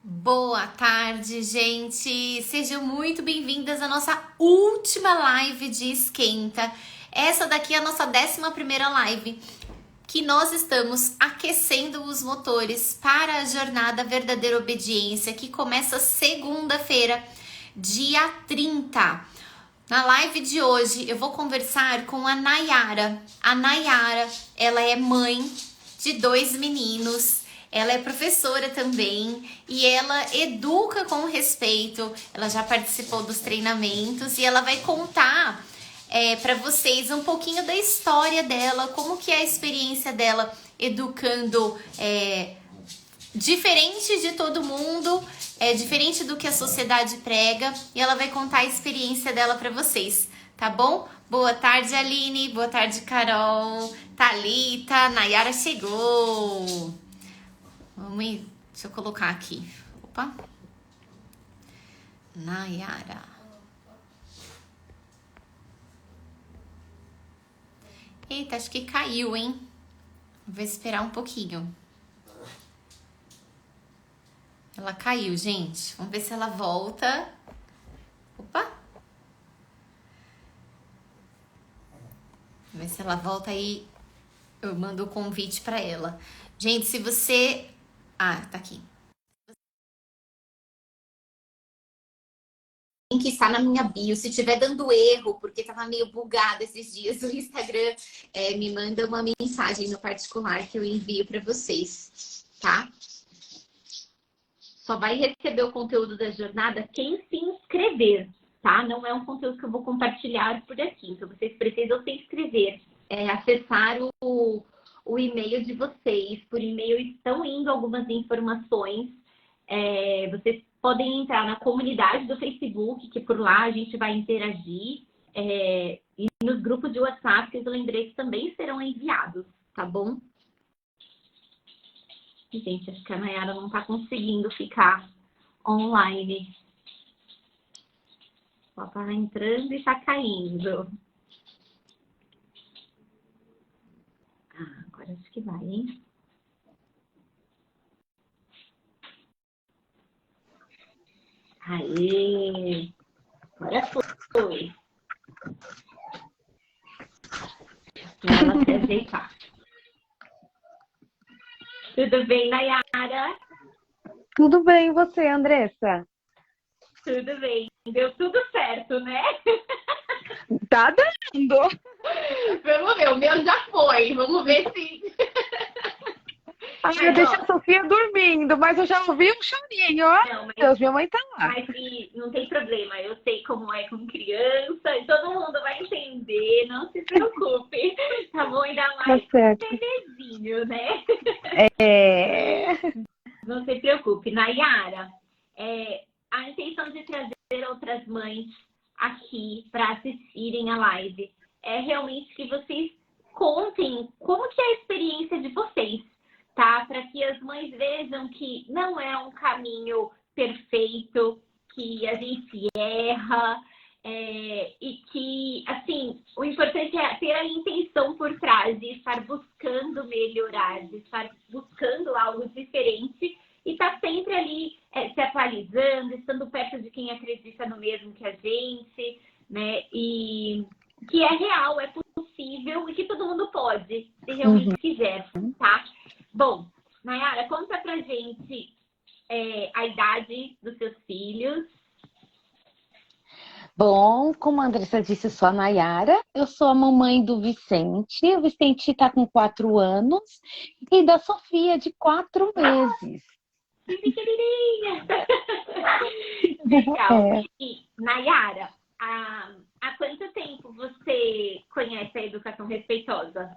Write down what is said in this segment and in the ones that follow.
Boa tarde, gente! Sejam muito bem-vindas à nossa última live de Esquenta. Essa daqui é a nossa 11ª live, que nós estamos aquecendo os motores para a jornada Verdadeira Obediência, que começa segunda-feira, dia 30. Na live de hoje, eu vou conversar com a Nayara. A Nayara, ela é mãe de 2 meninos. Ela é professora também e ela educa com respeito. Ela já participou dos treinamentos e ela vai contar para vocês um pouquinho da história dela, como que é a experiência dela educando diferente de todo mundo, diferente do que a sociedade prega, e ela vai contar a experiência dela para vocês, tá bom? Boa tarde, Aline. Boa tarde, Carol. Thalita, Nayara chegou. Deixa eu colocar aqui. Opa. Nayara. Eita, acho que caiu, hein? Vou esperar um pouquinho. Ela caiu, gente. Vamos ver se ela volta. Opa. Vamos ver se ela volta aí. Eu mando o convite para ela. Gente, se você... tá aqui. O link está na minha bio. Se tiver dando erro, porque tava meio bugado esses dias o Instagram, me manda uma mensagem no particular que eu envio para vocês, tá? Só vai receber o conteúdo da jornada quem se inscrever, tá? Não é um conteúdo que eu vou compartilhar por aqui. Então, vocês precisam se inscrever, acessar o e-mail de vocês. Por e-mail estão indo algumas informações. Vocês podem entrar na comunidade do Facebook, que por lá a gente vai interagir. E nos grupos de WhatsApp, que os lembretes também serão enviados, tá bom? Gente, acho que a Nayara não está conseguindo ficar online. Ela está entrando e está caindo. Agora acho que vai, hein? Aê! Agora foi. Ela se ajeitar. Tudo bem, Nayara? Tudo bem, e você, Andressa? Tudo bem. Deu tudo certo, né? Tá dando. Vamos ver, o meu já foi. Vamos ver se... Eu deixei a Sofia dormindo, mas eu já ouvi um chorinho, ó. Não, mas... Deus, minha mãe tá lá. Mas não tem problema, eu sei como é com criança, todo mundo vai entender, não se preocupe, tá bom? Ainda mais bebezinho, né? Não se preocupe. Nayara, a intenção de trazer outras mães aqui para assistirem a live é realmente que vocês contem como que é a experiência de vocês, tá? Para que as mães vejam que não é um caminho perfeito, que a gente erra, e que, assim, o importante é ter a intenção por trás de estar buscando melhorar, de estar buscando algo diferente e estar sempre ali se atualizando, estando perto de quem acredita no mesmo que a gente, né? E que é real, é possível e que todo mundo pode, se realmente quiser, tá? Bom, Nayara, conta pra gente a idade dos seus filhos. Bom, como a Andressa disse, eu sou a Nayara, eu sou a mamãe do Vicente. O Vicente está com 4 anos e da Sofia, de 4 meses. Que pequenininha! Legal. E, Nayara, há quanto tempo você conhece a educação respeitosa?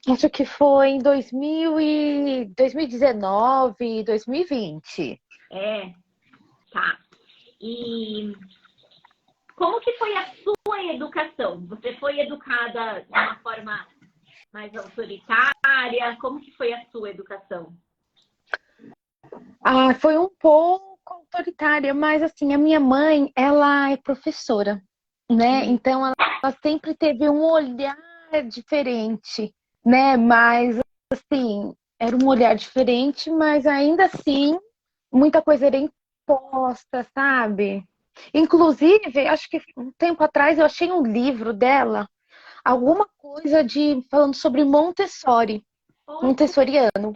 Acho que foi em 2019, 2020. Tá. E como que foi a sua educação? Você foi educada de uma forma mais autoritária? Como que foi a sua educação? Foi um pouco autoritária, mas assim, a minha mãe, ela é professora, né? Então ela sempre teve um olhar diferente, né? Mas assim, era um olhar diferente, mas ainda assim, muita coisa era imposta, sabe? Inclusive, acho que um tempo atrás eu achei um livro dela, alguma coisa de falando sobre Montessori, Oh, montessoriano.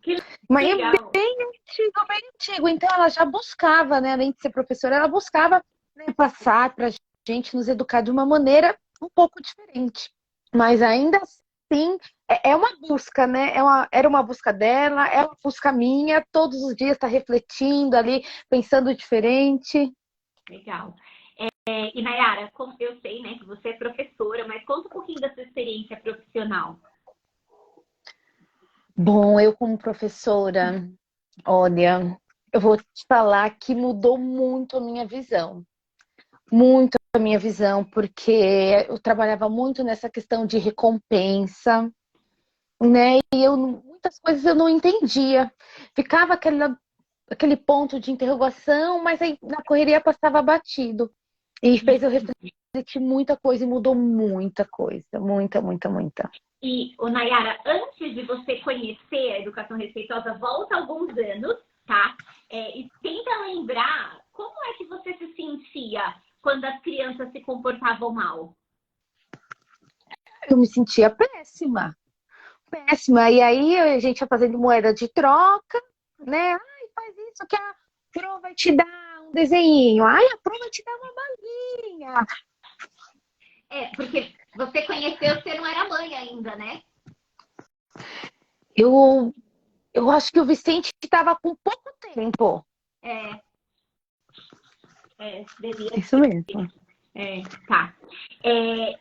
que Mas é legal. bem antigo, bem antigo. Então ela já buscava, né, além de ser professora, ela buscava, né, passar para a gente nos educar de uma maneira um pouco diferente. Mas ainda assim, é uma busca, né? Era uma busca dela, é uma busca minha, todos os dias está refletindo ali, pensando diferente. Legal. E Nayara, como eu sei, né, que você é professora, mas conta um pouquinho da sua experiência profissional. Bom, eu como professora, olha, eu vou te falar que mudou muito a minha visão. Muito a minha visão, porque eu trabalhava muito nessa questão de recompensa, né? E muitas coisas eu não entendia. Ficava aquele ponto de interrogação, mas aí na correria passava batido. E fez eu refletir muita coisa e mudou muita coisa. Muita, muita, muita. E, Nayara, antes de você conhecer a educação respeitosa, volta alguns anos, tá? E tenta lembrar como é que você se sentia quando as crianças se comportavam mal. Eu me sentia péssima, péssima. E aí a gente ia fazendo moeda de troca, né? Ai, faz isso que a Pro vai te dar um desenho. Ai, a Pro vai te dar uma balinha. Porque você conheceu, você não era mãe ainda, né? Eu, eu acho que o Vicente estava com pouco tempo. É, devia Isso mesmo. tá.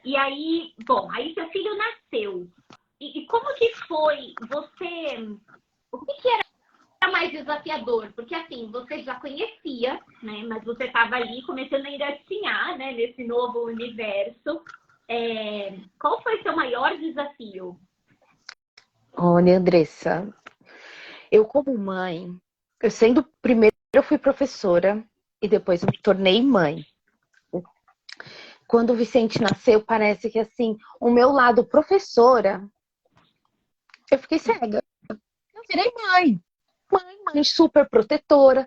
E aí, bom, aí seu filho nasceu. E como que foi você... O que era mais desafiador? Porque, assim, você já conhecia, né? Mas você estava ali começando a engatinhar, né? Nesse novo universo. Qual foi seu maior desafio? Olha, Andressa, eu como mãe, eu sendo primeiro eu fui professora e depois eu me tornei mãe. Quando o Vicente nasceu, parece que assim, o meu lado professora, eu fiquei cega. Eu virei mãe super protetora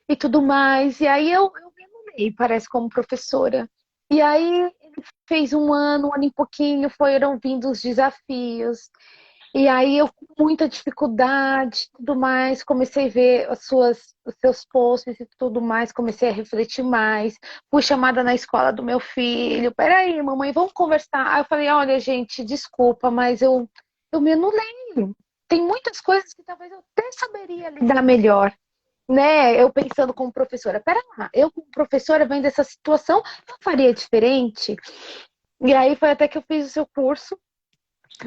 e tudo mais. E aí eu me anulei, parece, como professora. E aí ele fez um ano e pouquinho, foram vindo os desafios. E aí eu com muita dificuldade, tudo mais, comecei a ver os seus posts e tudo mais, comecei a refletir mais. Fui chamada na escola do meu filho. Peraí, mamãe, vamos conversar. Aí eu falei, olha, gente, desculpa, mas eu me anulei. Tem muitas coisas que talvez eu até saberia lidar melhor, né? Eu pensando como professora, pera lá, eu como professora vendo essa situação, eu faria diferente? E aí foi até que eu fiz o seu curso,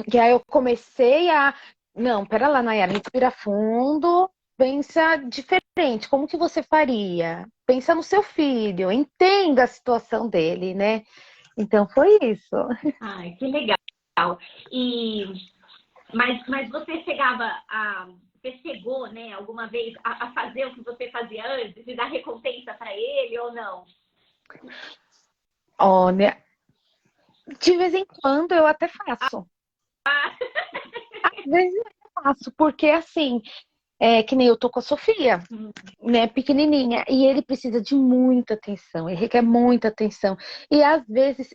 que aí eu comecei a, não, pera lá, Nayara, respira fundo, pensa diferente, como que você faria? Pensa no seu filho, entenda a situação dele, né? Então foi isso. Ai, que legal. E, mas você chegava a... Você chegou, né, alguma vez a fazer o que você fazia antes e dar recompensa para ele ou não? Olha, de vez em quando eu até faço. Ah, Às vezes eu faço, porque assim, que nem eu tô com a Sofia, né, pequenininha, e ele precisa de muita atenção, ele requer muita atenção. E às vezes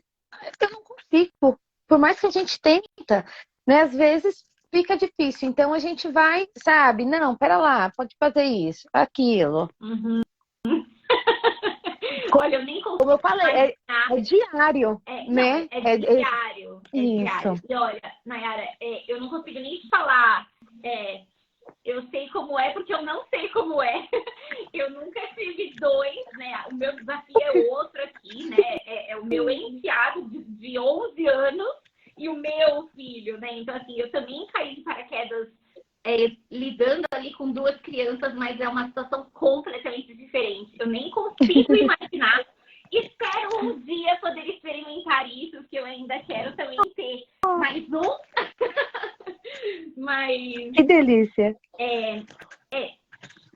eu não consigo, por mais que a gente tenta, né, às vezes fica difícil. Então a gente vai, sabe, não, pera lá, pode fazer isso, aquilo. uhum. Como Olha, eu nem consigo eu falei, imaginar. é diário, Não, né? diário, é Isso. diário. E olha, Nayara, eu não consigo nem te falar, eu sei como é, porque eu não sei como é. Eu nunca tive dois, né? O meu desafio é outro aqui, né? É o meu enteado de 11 anos e o meu filho, né? Então, assim, eu também caí de paraquedas lidando ali com duas crianças, mas é uma situação completamente diferente. Eu nem consigo imaginar. Espero um dia poder experimentar isso, que eu ainda quero também ter mais um. Mas Que delícia.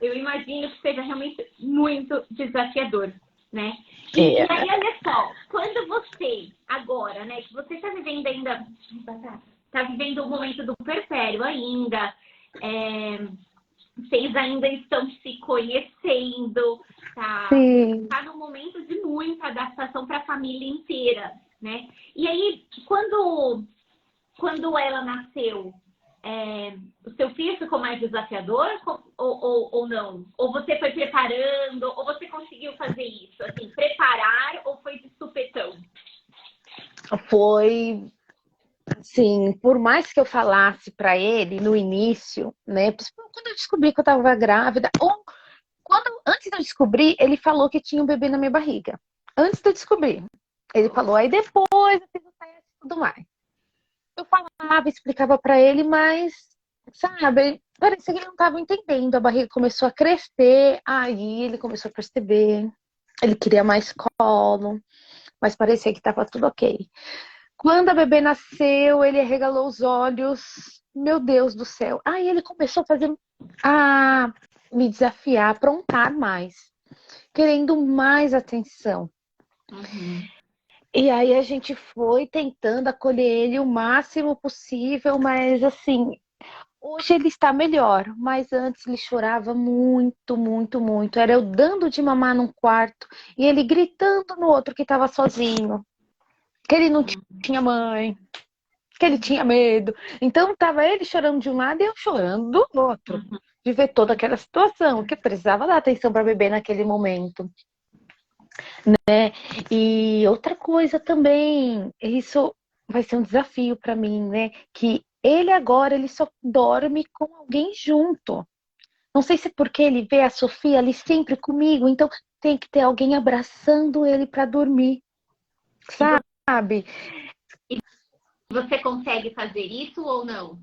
eu imagino que seja realmente muito desafiador, né? E É. aí, olha só, quando você, agora, né, que você está vivendo ainda, está vivendo o momento do puerpério ainda, Vocês ainda estão se conhecendo, tá? Sim. Tá num momento de muita adaptação para a família inteira, né? E aí, quando ela nasceu, o seu filho ficou mais desafiador ou não? Ou você foi preparando, ou você conseguiu fazer isso? Assim, preparar ou foi de supetão? Foi, assim, por mais que eu falasse pra ele no início, né? Quando eu descobri que eu tava grávida, ou antes de eu descobrir, ele falou que tinha um bebê na minha barriga. Antes de eu descobrir. Ele falou, aí depois eu fiz o teste e tudo mais. Eu falava, explicava pra ele, mas, sabe, parecia que ele não tava entendendo. A barriga começou a crescer, aí ele começou a perceber. Ele queria mais colo, mas parecia que tava tudo ok. Quando a bebê nasceu, ele arregalou os olhos. Meu Deus do céu. Aí ele começou a me desafiar, a aprontar mais, querendo mais atenção. Uhum. E aí a gente foi tentando acolher ele o máximo possível, mas assim, hoje ele está melhor, mas antes ele chorava muito, muito, muito. Era eu dando de mamar num quarto e ele gritando no outro que estava sozinho, que ele não tinha mãe, que ele tinha medo. Então tava ele chorando de um lado e eu chorando do outro. De ver toda aquela situação, que eu precisava dar atenção para bebê naquele momento. Né? E outra coisa também, isso vai ser um desafio para mim, né? Que ele agora ele só dorme com alguém junto. Não sei se é porque ele vê a Sofia ali sempre comigo, então tem que ter alguém abraçando ele para dormir, sabe? Você consegue fazer isso ou não?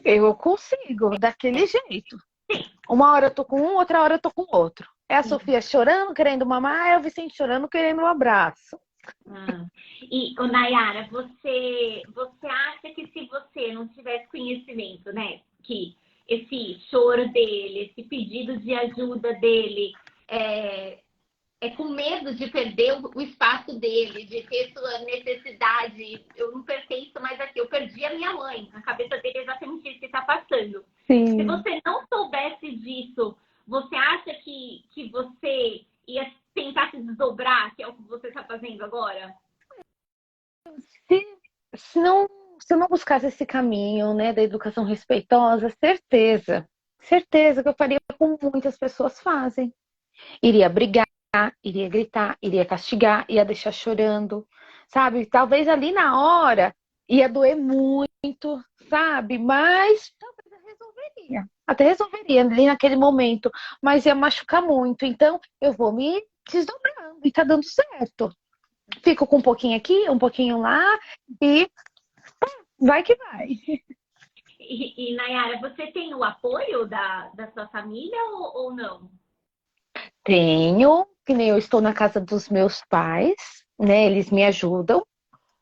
Eu consigo, daquele jeito. Uma hora eu tô com um, outra hora eu tô com outro. É a Sofia chorando, querendo mamar, é o Vicente chorando, querendo um abraço. E, Nayara, você acha que se você não tivesse conhecimento, né, que esse choro dele, esse pedido de ajuda dele, é com medo de perder o espaço dele, de ter sua necessidade. Eu não perdi isso, mas aqui, eu perdi a minha mãe. Na cabeça dele é exatamente isso que está passando. Sim. Se você não soubesse disso, você acha que você ia tentar se desdobrar, que é o que você está fazendo agora? Se eu não buscasse esse caminho, né, da educação respeitosa, certeza que eu faria como muitas pessoas fazem. Iria brigar, iria gritar, iria castigar, ia deixar chorando, sabe? Talvez ali na hora ia doer muito, sabe? Mas talvez eu resolveria. Até resolveria ali naquele momento, mas ia machucar muito. Então eu vou me desdobrando e tá dando certo. Fico com um pouquinho aqui, um pouquinho lá e vai que vai. E Nayara, você tem o apoio da sua família ou não? Tenho, que nem eu estou na casa dos meus pais, né? Eles me ajudam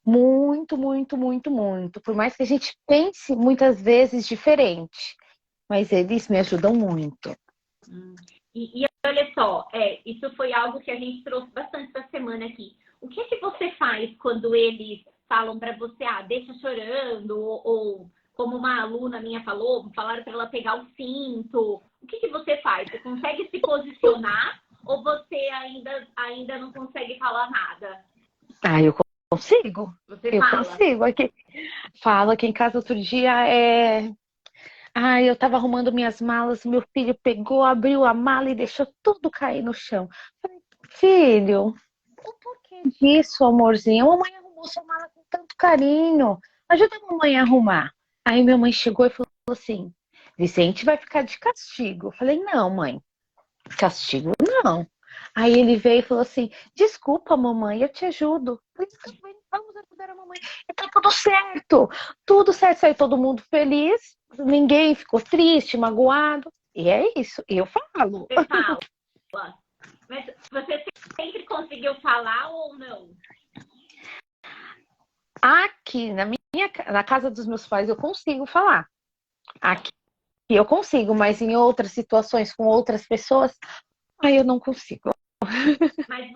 muito, muito, muito, muito. Por mais que a gente pense muitas vezes diferente, mas eles me ajudam muito. E olha só, isso foi algo que a gente trouxe bastante essa semana aqui. O que é que você faz quando eles falam para você, deixa chorando, ou como uma aluna minha falou, falaram para ela pegar o cinto. O que você faz? Você consegue se posicionar ou você ainda não consegue falar nada? Eu consigo. Você fala? Consigo. Falo aqui em casa outro dia, eu tava arrumando minhas malas, meu filho pegou, abriu a mala e deixou tudo cair no chão. Falei, filho, o porquê disso, amorzinho? A mamãe arrumou sua mala com tanto carinho. Ajuda a mamãe a arrumar. Aí minha mãe chegou e falou assim, Vicente vai ficar de castigo. Eu falei, não, mãe, castigo não. Aí ele veio e falou assim, desculpa, mamãe, eu te ajudo. Eu falei, vamos ajudar a mamãe. E tá tudo certo, saiu todo mundo feliz, ninguém ficou triste, magoado. E é isso, eu falo. Você fala. Mas você sempre conseguiu falar ou não? Aqui, na casa dos meus pais, eu consigo falar. Aqui eu consigo, mas em outras situações com outras pessoas, aí eu não consigo. Mas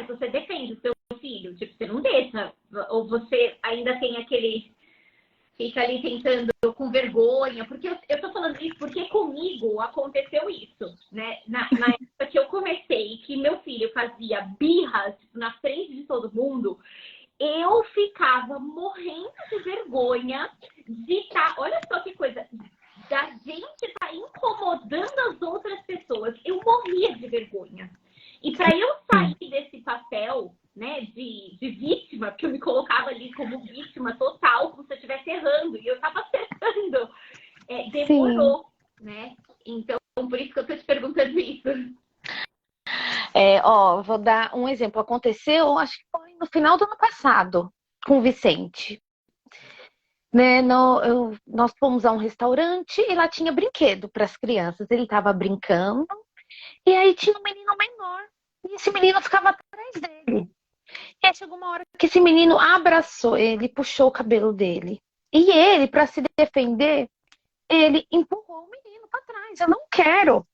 você defende o seu filho, tipo, você não deixa. Ou você ainda tem aquele fica ali tentando com vergonha, porque eu tô falando isso porque comigo aconteceu isso, né? Na época que eu comecei, que meu filho fazia birras na frente de todo mundo, eu ficava morrendo de vergonha de estar, olha só que coisa, da gente estar incomodando as outras pessoas. Eu morria de vergonha. E para eu sair desse papel, né, de vítima, porque eu me colocava ali como vítima total, como se eu estivesse errando, e eu estava acertando, demorou, né? Então, por isso que eu estou te perguntando isso. Vou dar um exemplo. Aconteceu, acho que foi no final do ano passado, com o Vicente. Né, nós fomos a um restaurante e lá tinha brinquedo para as crianças. Ele estava brincando e aí tinha um menino menor. E esse menino ficava atrás dele. E aí chegou uma hora que esse menino abraçou ele, puxou o cabelo dele. E ele, para se defender, ele empurrou o menino para trás. Eu não quero.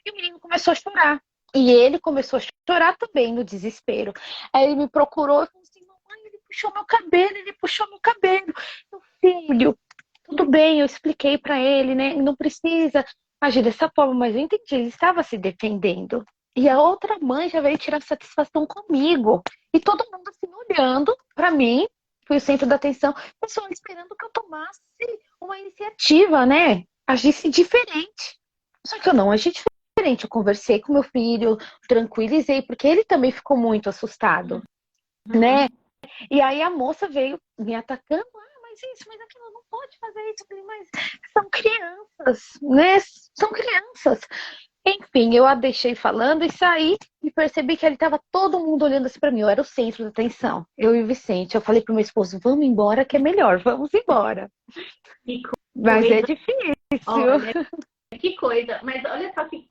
E o menino começou a chorar. E ele começou a chorar também no desespero. Aí ele me procurou e falou assim: mamãe, ele puxou meu cabelo, ele puxou meu cabelo. Meu filho, tudo bem, eu expliquei para ele, né? Não precisa agir dessa forma, mas eu entendi, ele estava se defendendo. E a outra mãe já veio tirar satisfação comigo. E todo mundo assim olhando para mim, fui o centro da atenção, pessoal esperando que eu tomasse uma iniciativa, né? Agisse diferente. Só que eu não agi diferente. Eu conversei com meu filho, tranquilizei, porque ele também ficou muito assustado, né? E aí a moça veio me atacando. Mas isso, mas aquilo, não pode fazer isso. Eu falei, mas são crianças, né? São crianças. Enfim, eu a deixei falando e saí e percebi que ele estava todo mundo olhando assim para mim. Eu era o centro da atenção, eu e o Vicente. Eu falei pro meu esposo, vamos embora que é melhor, vamos embora. Mas é difícil. Olha, que coisa. Mas olha só que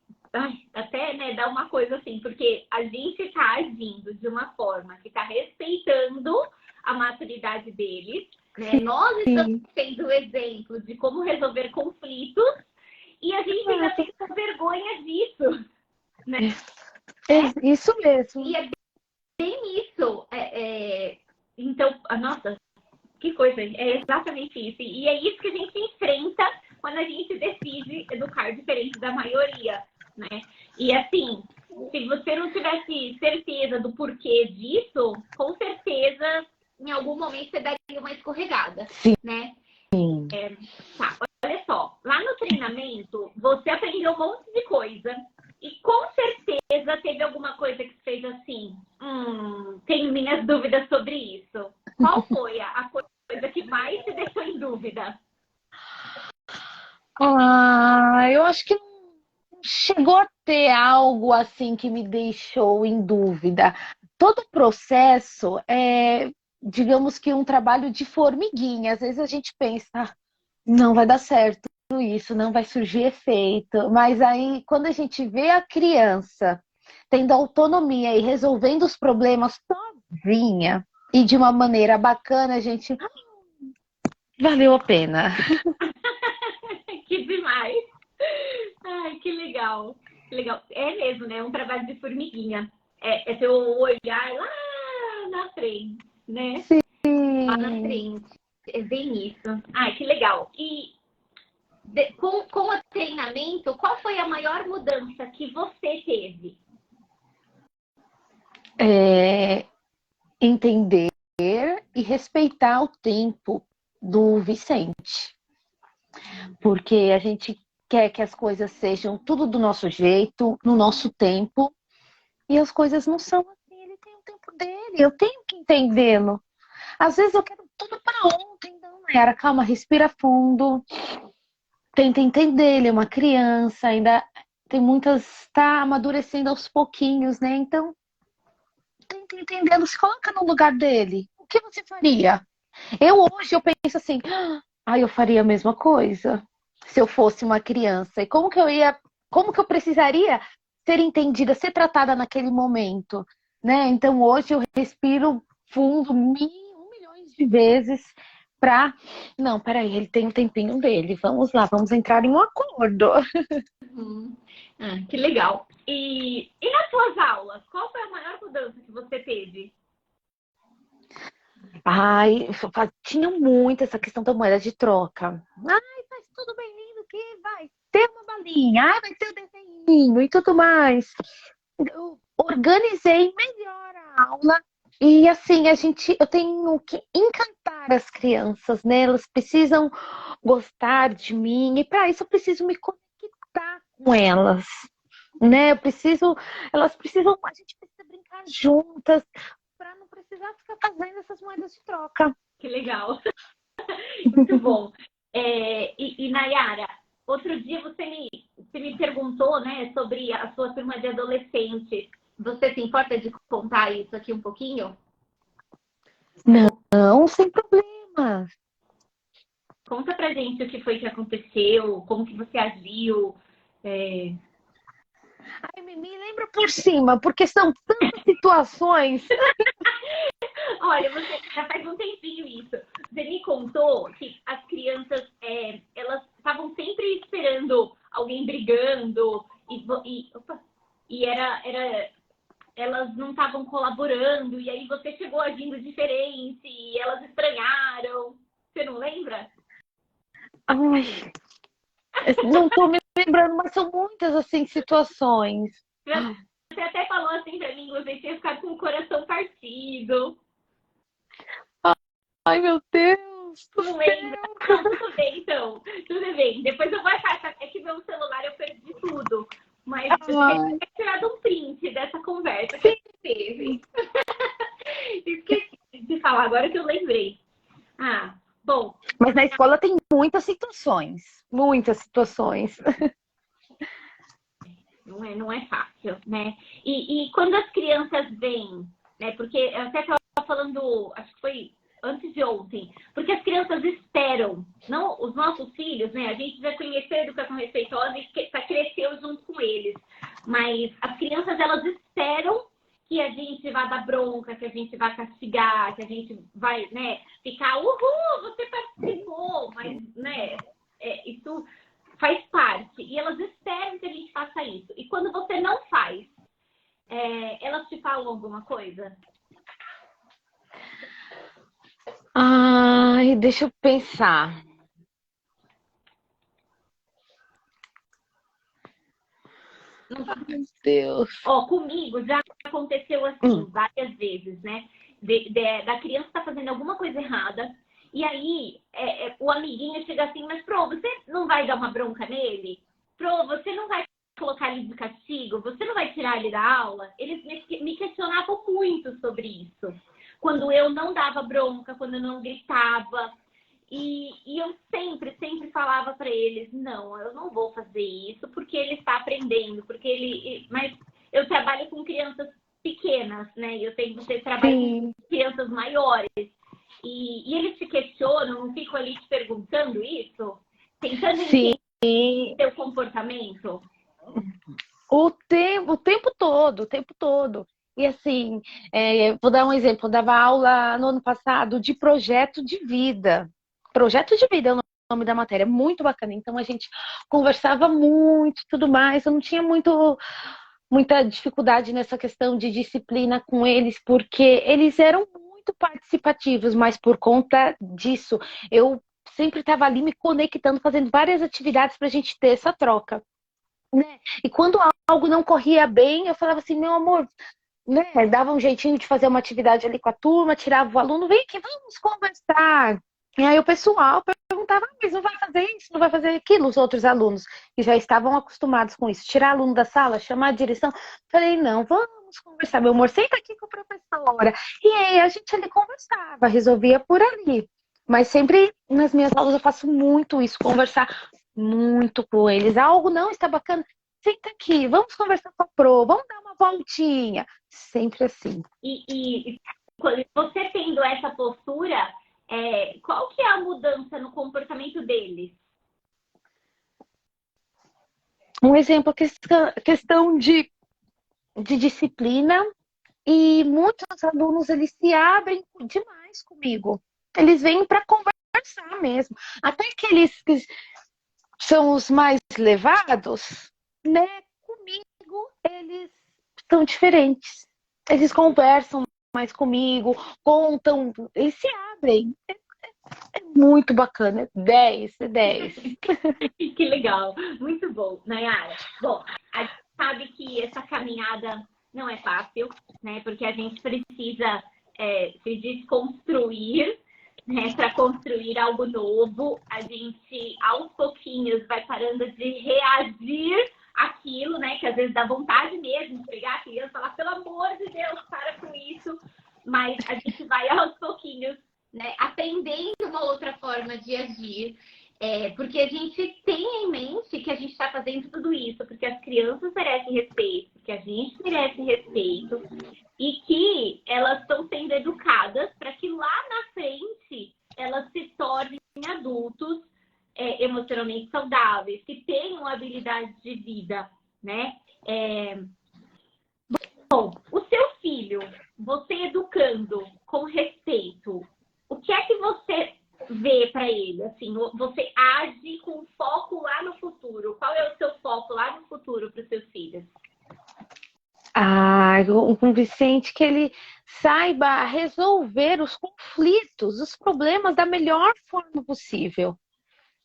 até, né, dá uma coisa assim, porque a gente está agindo de uma forma que está respeitando a maturidade deles, né? Nós estamos sendo o exemplo de como resolver conflitos e a gente ainda tem vergonha disso, né? Isso mesmo. E é bem isso. Então, nossa, que coisa, é exatamente isso. E é isso que a gente enfrenta quando a gente decide educar diferente da maioria, né? E assim, se você não tivesse certeza do porquê disso, com certeza, em algum momento você daria uma escorregada, né? Tá, olha só, lá no treinamento, você aprendeu um monte de coisa e com certeza teve alguma coisa que fez assim, tenho minhas dúvidas sobre isso. Qual foi a coisa que mais te deixou em dúvida? Eu acho que não chegou a ter algo assim que me deixou em dúvida. Todo o processo é, digamos que um trabalho de formiguinha. Às vezes a gente pensa, não vai dar certo isso, não vai surgir efeito. Mas aí, quando a gente vê a criança tendo autonomia e resolvendo os problemas sozinha e de uma maneira bacana, a gente valeu a pena. Que demais! Ai, que legal! Que legal. É mesmo, né? Um trabalho de formiguinha. É seu olhar lá na frente, né? Sim. Lá na frente. É bem isso. Ai, que legal. E com o treinamento, qual foi a maior mudança que você teve? Entender e respeitar o tempo do Vicente. Porque a gente quer que as coisas sejam tudo do nosso jeito, no nosso tempo, e as coisas não são assim. Ele tem o tempo dele, eu tenho que entendê-lo. Às vezes eu quero tudo para ontem, não era. Calma, respira fundo, tenta entender, ele é uma criança, ainda tem muitas, está amadurecendo aos pouquinhos, né? Então, tenta entendê-lo, se coloca no lugar dele. O que você faria? Hoje eu penso assim, eu faria a mesma coisa se eu fosse uma criança. E como que eu precisaria ser entendida, ser tratada naquele momento, né? Então hoje eu respiro fundo 1.000.000 de vezes para, não, peraí, ele tem um tempinho dele, vamos lá, vamos entrar em um acordo. Que legal. E nas suas aulas, qual foi a maior mudança que você teve? Ai, tinha muito essa questão da moeda de troca. Ai, mas tudo bem lindo que vai ter uma balinha, ai, vai ter o desenho e tudo mais. Eu organizei melhor a aula e assim, eu tenho que encantar as crianças, né? Elas precisam gostar de mim e para isso eu preciso me conectar com elas, né? Elas precisam, a gente precisa brincar juntas para não precisar ficar fazendo essas moedas de troca. Que legal. Muito bom. Nayara, outro dia você me perguntou, né, sobre a sua turma de adolescentes. Você se importa de contar isso aqui um pouquinho? Não, sem problema. Conta pra gente o que foi que aconteceu, como que você agiu. Ai, me lembra por cima, porque são tantas situações. Olha, você já faz um tempinho isso. Você me contou que as crianças, elas estavam sempre esperando alguém brigando elas não estavam colaborando e aí você chegou agindo diferente e elas estranharam. Você não lembra? Ai, não tô me lembrando, mas são muitas assim situações. Você até falou assim pra mim, você tinha ficado com o coração partido. Ai, meu Deus do Não céu. lembra? Não, tudo bem, então. Tudo bem. Depois eu vou achar. É que meu celular eu perdi tudo. Mas eu devia ter tirado um print dessa conversa que a gente teve. Esqueci de falar, agora que eu lembrei. Ah, bom. Mas na escola tem muitas situações. Muitas situações. Não é fácil, né? E quando as crianças vêm, né? Porque eu até estava falando, acho que foi antes de ontem, porque as crianças esperam, não os nossos filhos, né? A gente já conheceu a educação respeitosa e cresceu junto com eles, mas as crianças elas esperam que a gente vá dar bronca, que a gente vá castigar, que a gente vai, né, ficar, uhul, você participou, mas, né, isso faz parte. E elas esperam que a gente faça isso. E quando você não faz, elas te falam alguma coisa? Ai, deixa eu pensar. Meu Deus. Ó, comigo já aconteceu assim, várias vezes, né? Da criança estar fazendo alguma coisa errada, e aí o amiguinho chega assim, mas Pro, você não vai dar uma bronca nele? Pro, você não vai colocar ele de castigo? Você não vai tirar ele da aula? Eles me questionavam muito sobre isso. Quando eu não dava bronca, quando eu não gritava. E eu sempre falava para eles, não, eu não vou fazer isso porque ele está aprendendo, mas eu trabalho com crianças pequenas, né? Você trabalha com crianças maiores. E eles te questionam, não ficam ali te perguntando isso? Tentando entender seu comportamento? O tempo todo, o tempo todo. E assim, vou dar um exemplo, eu dava aula no ano passado de projeto de vida. Projeto de vida é o nome da matéria, muito bacana. Então a gente conversava muito, tudo mais. Eu não tinha muita dificuldade nessa questão de disciplina com eles, porque eles eram muito participativos, mas por conta disso, eu sempre estava ali me conectando, fazendo várias atividades para a gente ter essa troca, né? E quando algo não corria bem, eu falava assim, meu amor, né? Dava um jeitinho de fazer uma atividade ali com a turma, tirava o aluno, vem aqui, vamos conversar. E aí o pessoal perguntava, mas não vai fazer isso, não vai fazer aquilo, os outros alunos que já estavam acostumados com isso. Tirar aluno da sala, chamar a direção. Falei, não, vamos conversar, meu amor, senta aqui com a professora. E aí a gente ali conversava, resolvia por ali. Mas sempre nas minhas aulas eu faço muito isso, conversar muito com eles. Algo não está bacana, senta aqui, vamos conversar com a Pro, vamos dar uma voltinha. Sempre assim. E você tendo essa postura, qual que é a mudança no comportamento deles? Um exemplo, questão de disciplina, e muitos alunos eles se abrem demais comigo. Eles vêm para conversar mesmo. Até aqueles que são os mais levados, né? Comigo eles são diferentes. Eles conversam mais comigo, contam, eles se abrem. É muito bacana. 10, 10. Que legal, muito bom, Nayara. Bom, a gente sabe que essa caminhada não é fácil, né? Porque a gente precisa se desconstruir, né? Para construir algo novo. A gente, aos pouquinhos, vai parando de reagir àquilo, né? Que às vezes dá vontade mesmo de pegar a criança e falar, pelo amor de Deus, para com isso. Mas a gente vai aos pouquinhos, né, aprendendo uma outra forma de agir, porque a gente tem em mente que a gente está fazendo tudo isso porque as crianças merecem respeito, porque a gente merece respeito e que elas estão sendo educadas para que lá na frente elas se tornem adultos emocionalmente saudáveis, que tenham habilidades de vida, né? Bom, o seu filho, você educando com respeito, o que é que você vê para ele? Assim, você age com foco lá no futuro. Qual é o seu foco lá no futuro para os seus filhos? Com o Vicente, que ele saiba resolver os conflitos, os problemas da melhor forma possível.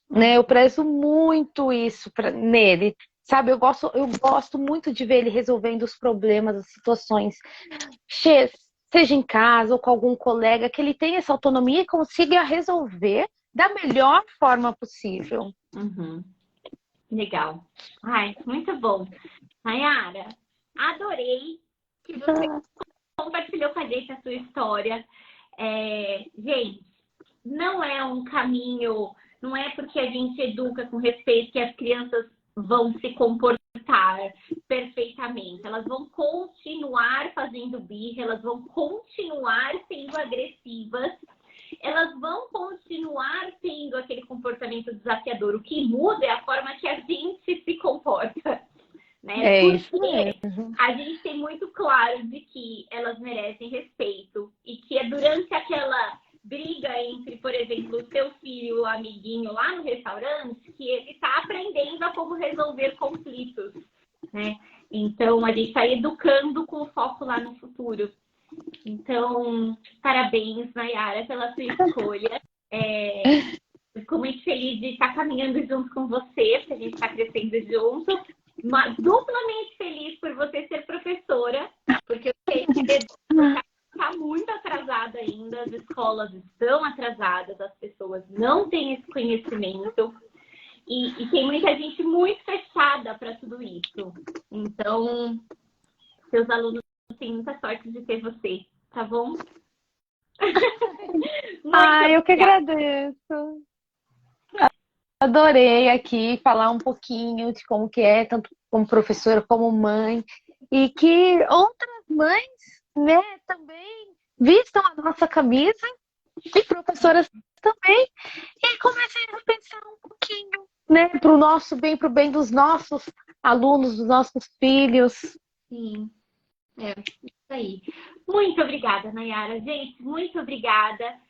Né? Eu prezo muito isso nele. Sabe, eu gosto muito de ver ele resolvendo os problemas, as situações, seja em casa ou com algum colega, que ele tenha essa autonomia e consiga resolver da melhor forma possível. Uhum. Legal. Ai, muito bom. Nayara, adorei que você compartilhou com a gente a sua história. Gente, não é um caminho, não é porque a gente educa com respeito que as crianças vão se comportar perfeitamente. Elas vão continuar fazendo birra, elas vão continuar sendo agressivas, elas vão continuar tendo aquele comportamento desafiador. O que muda é a forma que a gente se comporta. Né? Porque a gente tem muito claro de que elas merecem respeito e que é durante aquela briga entre, por exemplo, o seu filho e o amiguinho lá no restaurante que ele está aprendendo a como resolver conflitos, né? Então, a gente está educando com foco lá no futuro. Então, parabéns, Nayara, pela sua escolha. Fico muito feliz de estar caminhando junto com você, porque a gente está crescendo junto. Mas duplamente feliz por você ser professora, porque eu sei que está muito atrasada ainda, as escolas estão atrasadas, as pessoas não têm esse conhecimento e tem muita gente muito fechada para tudo isso. Então, seus alunos têm muita sorte de ter você, tá bom? Eu que agradeço. Adorei aqui falar um pouquinho de como que é, tanto como professora como mãe, e que outras mães, né, também vistam a nossa camisa, e professoras também, e comecem a pensar um pouquinho, né, para o nosso bem, para o bem dos nossos alunos, dos nossos filhos. Sim, isso aí. Muito obrigada, Nayara. Gente, muito obrigada.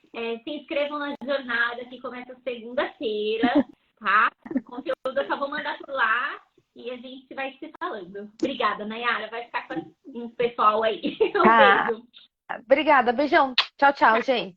Se inscrevam na jornada que começa segunda-feira, tá? O conteúdo eu só vou mandar por lá e a gente vai se falando. Obrigada, Nayara. Vai ficar com o pessoal aí. Um beijo. Obrigada, beijão. Tchau, tchau, gente.